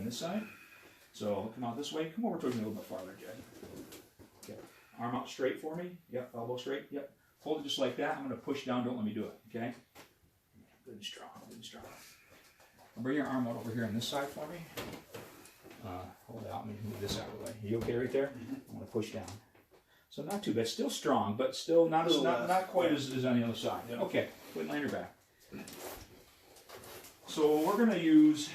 this side. So come out this way. Come over towards me a little bit farther, Jed. Okay. Arm out straight for me. Yep. Elbow straight. Yep. Hold it just like that. I'm going to push down. Don't let me do it. Okay. Good and strong. Good and strong. Now bring your arm out over here on this side for me. Hold it out. Let me move this out of the way. You okay right there? I'm going to push down. So not too bad. Still strong, but still not quite as on the other side. Yep. Okay. Put it on your back. So we're going to use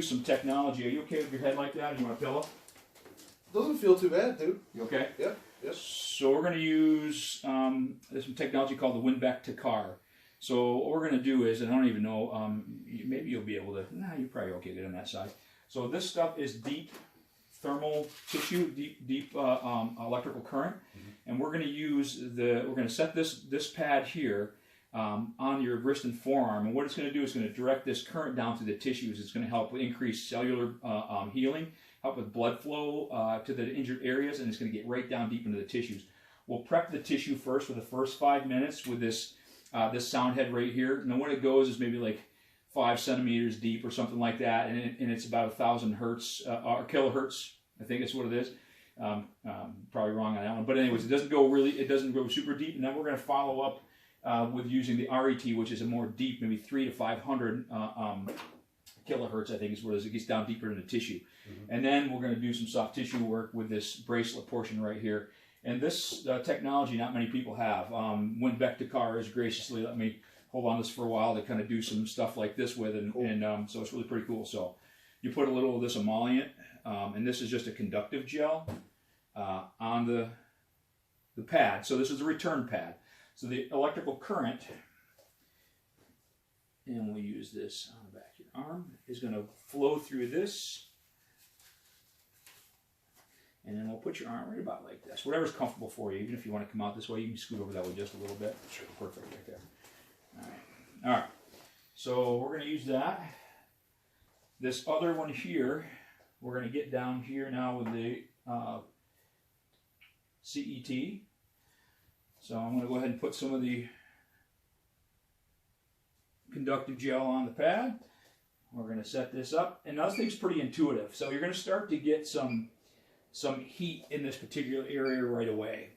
some technology. Are you okay with your head like that? You want a pillow? Doesn't feel too bad, dude. You okay? Yep. Yep. So we're going to use some technology called the Winback to car. So what we're going to do is, and I don't even know, maybe you'll be able to. Nah, you're probably okay good on that side. So this stuff is deep thermal tissue, deep electrical current, and we're going to use we're going to set this pad here on your wrist and forearm, and what it's going to do is going to direct this current down to the tissues. It's going to help increase cellular healing, help with blood flow to the injured areas, and it's going to get right down deep into the tissues. We'll prep the tissue first for the first 5 minutes with this sound head right here. And then when it goes is maybe like 5 centimeters deep or something like that, and it's about 1,000 hertz or kilohertz. I think that's what it is. Probably wrong on that one, but anyways, it doesn't go super deep. And then we're going to follow up with using the RET, which is a more deep, maybe 300 to 500 kilohertz. I think is what it is. It gets down deeper into the tissue, and then we're going to do some soft tissue work with this bracelet portion right here. And this technology, not many people have. Winback to car has graciously let me hold on this for a while to kind of do some stuff like this with, and, cool. and so it's really pretty cool. So you put a little of this emollient, and this is just a conductive gel on the pad. So this is a return pad. So the electrical current, and we'll use this on the back of your arm, is going to flow through this. And then we'll put your arm right about like this. Whatever's comfortable for you. Even if you want to come out this way, you can scoot over that way just a little bit. Sure. Perfect right there. All right. All right. So we're going to use that. This other one here, we're going to get down here now with the CET. So I'm going to go ahead and put some of the conductive gel on the pad. We're going to set this up. And now this thing's pretty intuitive. So you're going to start to get some heat in this particular area right away.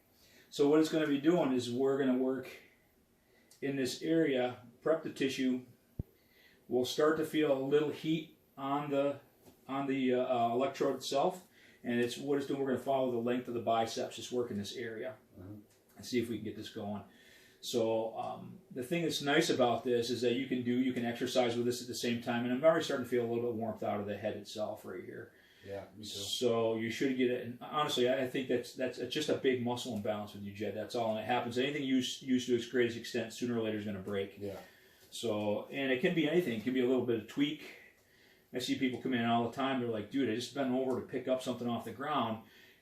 So what it's going to be doing is we're going to work in this area, prep the tissue. We'll start to feel a little heat on the electrode itself, and it's what it's doing. We're going to follow the length of the biceps, just work in this area, and see if we can get this going. So the thing that's nice about this is that you can exercise with this at the same time, and I'm already starting to feel a little bit warmth out of the head itself right here. Yeah, me too. So you should get it. And honestly, I think that's just a big muscle imbalance with you, Jed. That's all, and it happens. Anything used to its greatest extent, sooner or later is going to break. Yeah. So, and it can be anything. It can be a little bit of tweak. I see people come in all the time. They're like, "Dude, I just bent over to pick up something off the ground,"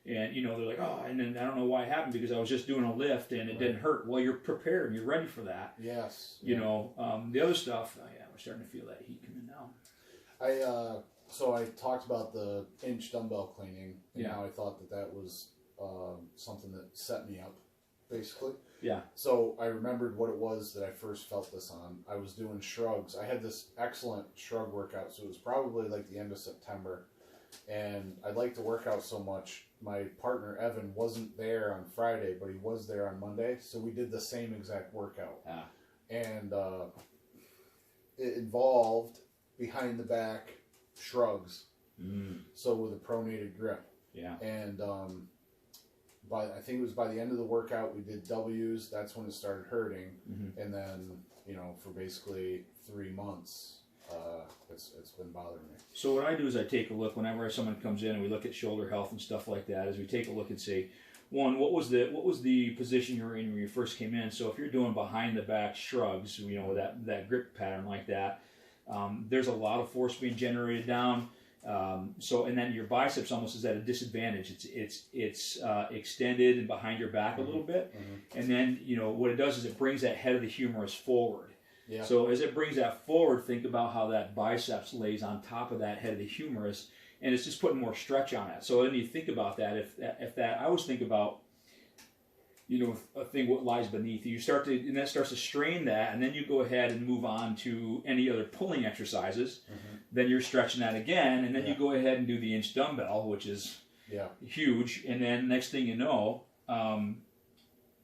and they're like, "Oh," and then I don't know why it happened because I was just doing a lift and it didn't hurt. Well, you're prepared and you're ready for that. Yes. The other stuff. Oh, yeah, we're starting to feel that heat coming down. So I talked about the inch dumbbell cleaning, and how I thought that was something that set me up, basically. Yeah. So I remembered what it was that I first felt this on. I was doing shrugs. I had this excellent shrug workout, so it was probably like the end of September, and I liked the workout so much. My partner, Evan, wasn't there on Friday, but he was there on Monday, so we did the same exact workout. Yeah. And it involved behind the back shrugs, so with a pronated grip. Yeah. And I think it was by the end of the workout we did W's. That's when it started hurting, and then for basically 3 months, it's been bothering me. So what I do is I take a look whenever someone comes in and we look at shoulder health and stuff like that. Is we take a look and say, one, what was the position you were in when you first came in? So if you're doing behind the back shrugs, with that grip pattern like that. There's a lot of force being generated down, and then your biceps almost is at a disadvantage. It's extended and behind your back a little bit, and then what it does is it brings that head of the humerus forward. Yeah. So as it brings that forward, think about how that biceps lays on top of that head of the humerus, and it's just putting more stretch on it. So then you think about that. If that, I always think about, a thing what lies beneath you. And that starts to strain that, and then you go ahead and move on to any other pulling exercises. Then you're stretching that again, and then you go ahead and do the inch dumbbell, which is huge. And then next thing you know,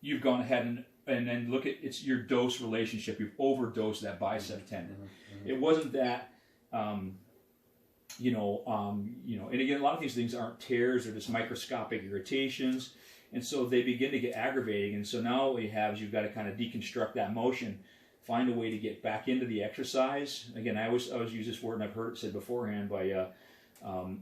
you've gone ahead and then look at it's your dose relationship. You've overdosed that bicep tendon. It wasn't that. And again, a lot of these things aren't tears; they're just microscopic irritations. And so they begin to get aggravating. And so now what you have is you've got to kind of deconstruct that motion, find a way to get back into the exercise. Again, I always use this word, and I've heard it said beforehand by, I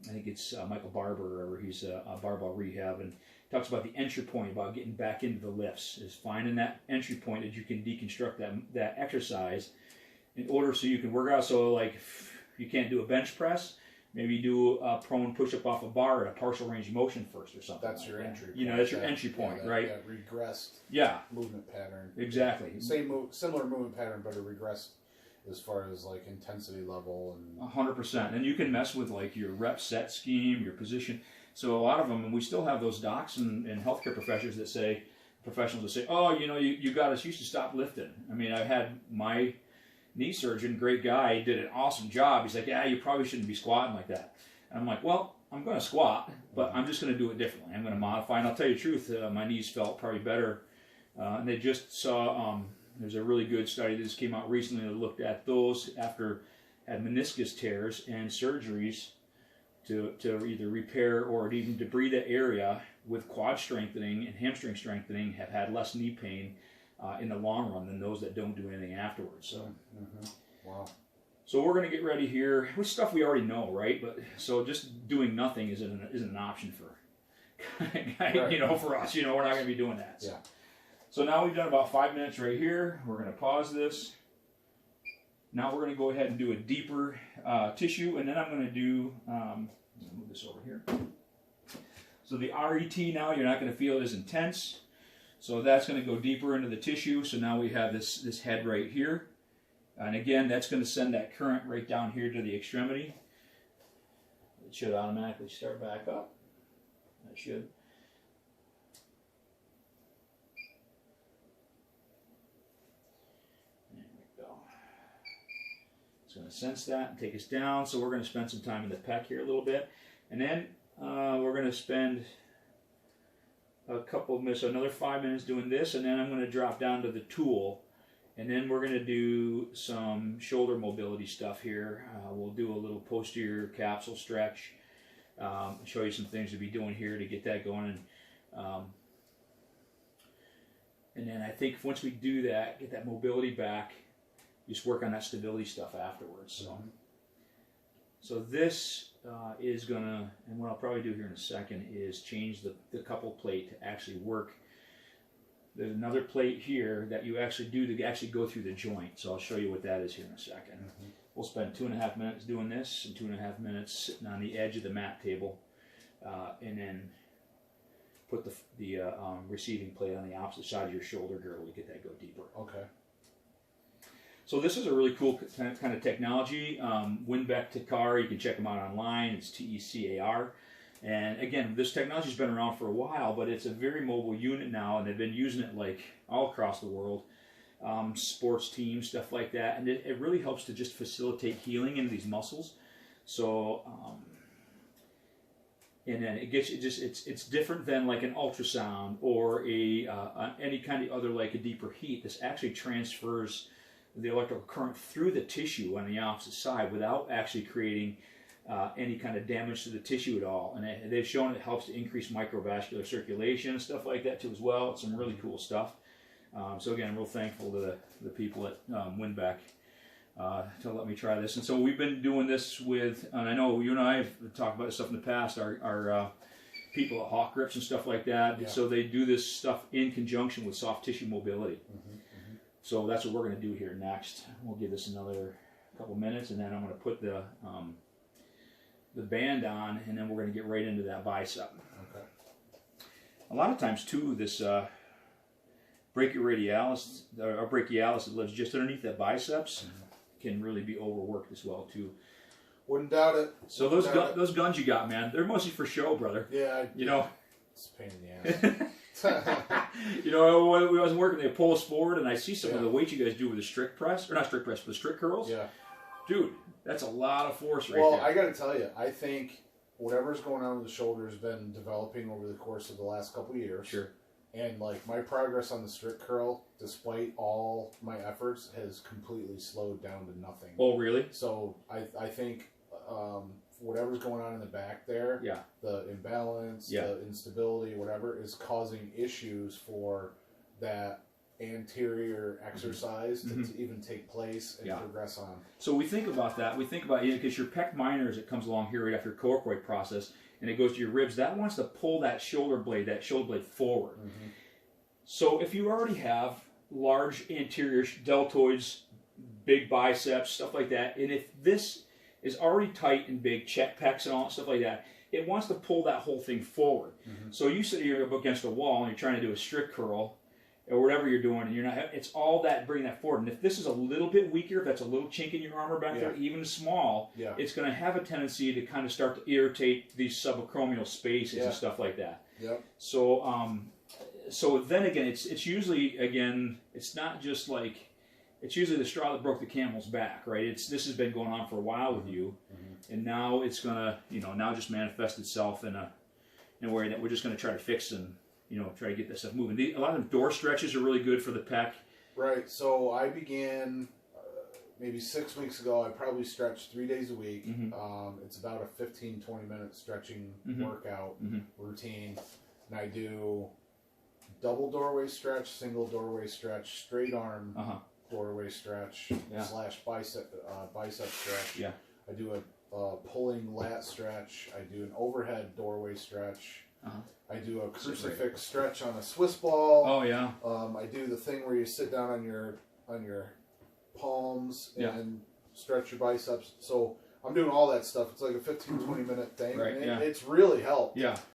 think it's Michael Barber, or he's a barbell rehab, and talks about the entry point, about getting back into the lifts, is finding that entry point that you can deconstruct that exercise in order so you can work out. So like, if you can't do a bench press, maybe you do a prone push-up off a bar at a partial range of motion first or something. That's like your entry point. That's your entry point, right? That regressed movement pattern. Exactly. Similar movement pattern, but a regressed as far as like intensity level. And 100%. And you can mess with like your rep set scheme, your position. So a lot of them, and we still have those docs and healthcare professionals that say, oh, you got us used to stop lifting. I mean, I had my knee surgeon, great guy, did an awesome job. He's like, yeah, you probably shouldn't be squatting like that. And I'm like, well, I'm going to squat, but I'm just going to do it differently. I'm going to modify, and I'll tell you the truth, my knees felt probably better. And they just saw, there's a really good study that just came out recently that looked at those after had meniscus tears and surgeries to either repair or even debride that area with quad strengthening and hamstring strengthening have had less knee pain in the long run than those that don't do anything afterwards. So, wow. So we're going to get ready here with stuff we already know, right? But so just doing nothing isn't an option for, for us. We're not going to be doing that. So. Yeah. So now we've done about 5 minutes right here. We're going to pause this. Now we're going to go ahead and do a deeper tissue, and then I'm going to do. Move this over here. So the RET now you're not going to feel it as intense. So that's going to go deeper into the tissue. So now we have this head right here. And again, that's going to send that current right down here to the extremity. It should automatically start back up. It should. There we go. It's going to sense that and take us down. So we're going to spend some time in the pec here a little bit. And then we're going to spend a couple of minutes, so another 5 minutes doing this, and then I'm going to drop down to the tool, and then we're going to do some shoulder mobility stuff here. We'll do a little posterior capsule stretch, show you some things to be doing here to get that going, and then I think once we do that, get that mobility back, just work on that stability stuff afterwards. So this is going to, and what I'll probably do here in a second is change the couple plate to actually work. There's another plate here that you actually do to actually go through the joint. So I'll show you what that is here in a second. We'll spend 2.5 minutes doing this and 2.5 minutes sitting on the edge of the mat table, and then put the receiving plate on the opposite side of your shoulder girdle to get that go deeper. Okay. So this is a really cool kind of technology. Winback to car, you can check them out online. It's TECAR. And again, this technology's been around for a while, but it's a very mobile unit now, and they've been using it like all across the world. Sports teams, stuff like that. And it really helps to just facilitate healing into these muscles. So, and then it gets you it's different than like an ultrasound or any kind of other like a deeper heat. This actually transfers the electrical current through the tissue on the opposite side without actually creating any kind of damage to the tissue at all. And they've shown it helps to increase microvascular circulation and stuff like that too as well. It's some really cool stuff. So again, I'm real thankful to the people at Winback to let me try this. And so we've been doing this with, and I know you and I have talked about this stuff in the past, our people at Hawk Grips and stuff like that. Yeah. So they do this stuff in conjunction with soft tissue mobility. So that's what we're going to do here next. We'll give this another couple minutes, and then I'm going to put the band on, and then we're going to get right into that bicep. Okay. A lot of times, too, this brachioradialis, or brachialis that lives just underneath that biceps, can really be overworked as well, too. Wouldn't doubt it. So those guns you got, man, they're mostly for show, brother. Yeah. You know. It's a pain in the ass. You know, when I was working, they pull us forward, and I see some of the weight you guys do with the strict press, or not strict press, but the strict curls. Yeah. Dude, that's a lot of force right well, there. Well, I got to tell you, I think whatever's going on with the shoulder has been developing over the course of the last couple of years. Sure. And like my progress on the strict curl, despite all my efforts, has completely slowed down to nothing. Oh, really? So I think whatever's going on in the back there, the imbalance, the instability, whatever, is causing issues for that anterior exercise to even take place and progress on. So we think about that. We think about, because your pec minor, as it comes along here right after coracoid process, and it goes to your ribs, that wants to pull that shoulder blade forward. Mm-hmm. So if you already have large anterior deltoids, big biceps, stuff like that, and if this is already tight and big, check pecs and all that stuff like that, it wants to pull that whole thing forward. Mm-hmm. So you sit here up against a wall and you're trying to do a strict curl, or whatever you're doing, and you're not. It's all that bringing that forward. And if this is a little bit weaker, if that's a little chink in your armor back there, even small, it's going to have a tendency to kind of start to irritate these subacromial spaces and stuff like that. Yep. So, so then again, it's usually it's not just like it's usually the straw that broke the camel's back, right? This has been going on for a while with you, and now it's gonna now just manifest itself in a way that we're just going to try to fix and. Try to get that stuff moving. A lot of door stretches are really good for the pec. Right. So I began maybe 6 weeks ago. I probably stretched 3 days a week. It's about a 15, 20-minute stretching workout routine. And I do double doorway stretch, single doorway stretch, straight arm doorway stretch, / bicep stretch. Yeah. I do a pulling lat stretch. I do an overhead doorway stretch. I do a crucifix stretch on a Swiss ball. Oh yeah. I do the thing where you sit down on your palms and stretch your biceps. So I'm doing all that stuff. It's like a 15, 20-minute thing. Right. And it's really helped. Yeah.